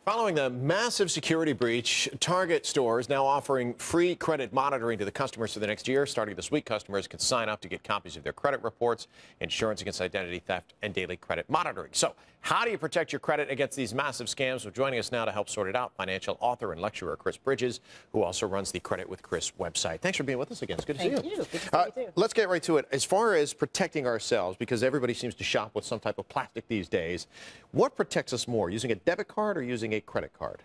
Following the massive security breach, Target stores now offering free credit monitoring to the customers for the next year. Starting this week, customers can sign up to get copies of their credit reports, insurance against identity theft, and daily credit monitoring. So how do you protect your credit against these massive scams? Well, joining us now to help sort it out, financial author and lecturer Chris Bridges, who also runs the Credit with Chris website. Thanks for being with us again. It's good to see you. Thank you. Good to see you too. Let's get right to it. As far as protecting ourselves, because everybody seems to shop with some type of plastic these days, what protects us more, using a debit card or using a credit card?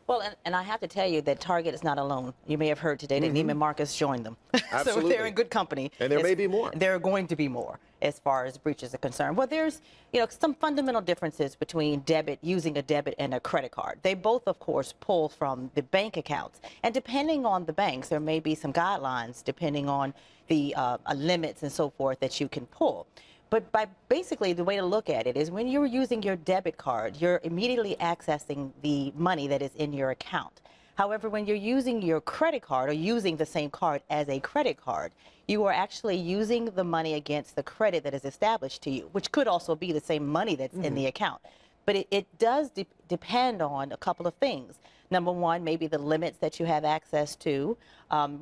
Well, and I have to tell you that Target is not alone. You may have heard today that Neiman Marcus joined them. Absolutely. So they're in good company. And there may be more. There are going to be more as far as breaches are concerned. Well, there's some fundamental differences between using a debit and a credit card. They both, of course, pull from the bank accounts. And depending on the banks, there may be some guidelines depending on the limits and so forth that you can pull. But basically, the way to look at it is when you're using your debit card, you're immediately accessing the money that is in your account. However, when you're using your credit card or using the same card as a credit card, you are actually using the money against the credit that is established to you, which could also be the same money that's in the account. But it does depend on a couple of things. Number one, maybe the limits that you have access to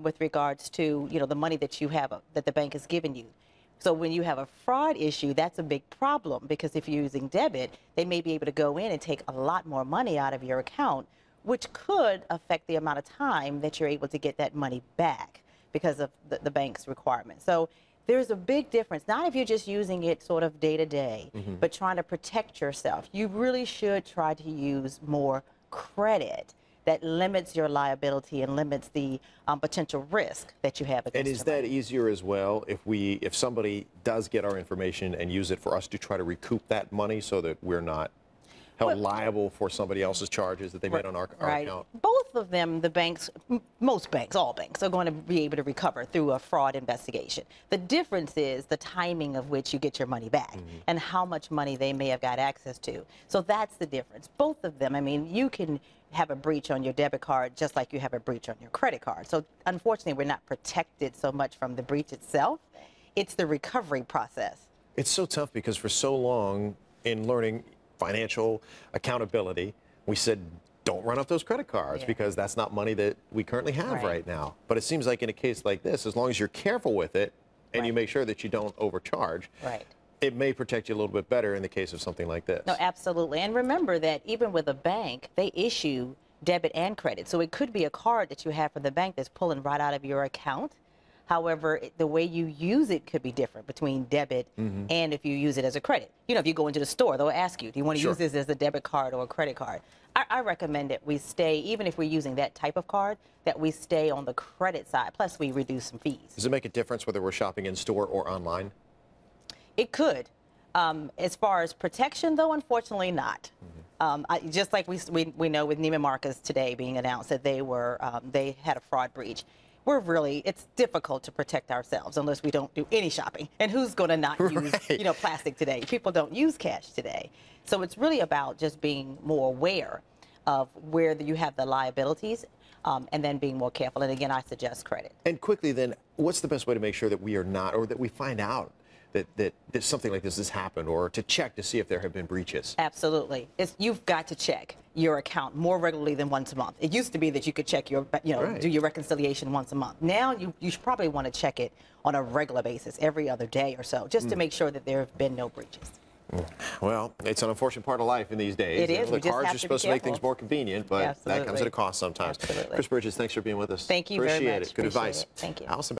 with regards to the money that you have that the bank has given you. So when you have a fraud issue, that's a big problem, because if you're using debit, they may be able to go in and take a lot more money out of your account, which could affect the amount of time that you're able to get that money back because of the bank's requirements. So there's a big difference, not if you're just using it sort of day to day, but trying to protect yourself. You really should try to use more credit that limits your liability and limits the potential risk that you have against. And is that easier as well if somebody does get our information and use it for us to try to recoup that money so that we're not held liable for somebody else's charges that they made on our account? Both of them, the banks, most banks, all banks, are going to be able to recover through a fraud investigation. The difference is the timing of which you get your money back and how much money they may have got access to. So that's the difference. Both of them, I mean, you can have a breach on your debit card just like you have a breach on your credit card. So unfortunately, we're not protected so much from the breach itself. It's the recovery process. It's so tough because for so long in learning financial accountability, we said, don't run up those credit cards because that's not money that we currently have right now. But it seems like in a case like this, as long as you're careful with it and you make sure that you don't overcharge, it may protect you a little bit better in the case of something like this. No, absolutely. And remember that even with a bank, they issue debit and credit. So it could be a card that you have from the bank that's pulling right out of your account. However, the way you use it could be different between debit and if you use it as a credit. If you go into the store, they'll ask you, do you want to use this as a debit card or a credit card? I recommend that we stay, even if we're using that type of card, that we stay on the credit side. Plus, we reduce some fees. Does it make a difference whether we're shopping in store or online? It could. As far as protection, though, unfortunately not. Just like we know with Neiman Marcus today being announced that they had a fraud breach. It's difficult to protect ourselves unless we don't do any shopping. And who's going to not use, plastic today? People don't use cash today. So it's really about just being more aware of where you have the liabilities and then being more careful. And again, I suggest credit. And quickly then, what's the best way to make sure that we are not, or that we find out that something like this has happened, or to check to see if there have been breaches? Absolutely. You've got to check your account more regularly than once a month. It used to be that you could check your, do your reconciliation once a month. Now you should probably want to check it on a regular basis, every other day or so, just to make sure that there have been no breaches. Well, it's an unfortunate part of life in these days. It is. The cards are supposed to make things more convenient, but that comes at a cost sometimes. Absolutely. Chris Bridges, thanks for being with us. Thank you very much. Appreciate it. Good advice. Thank you. Allison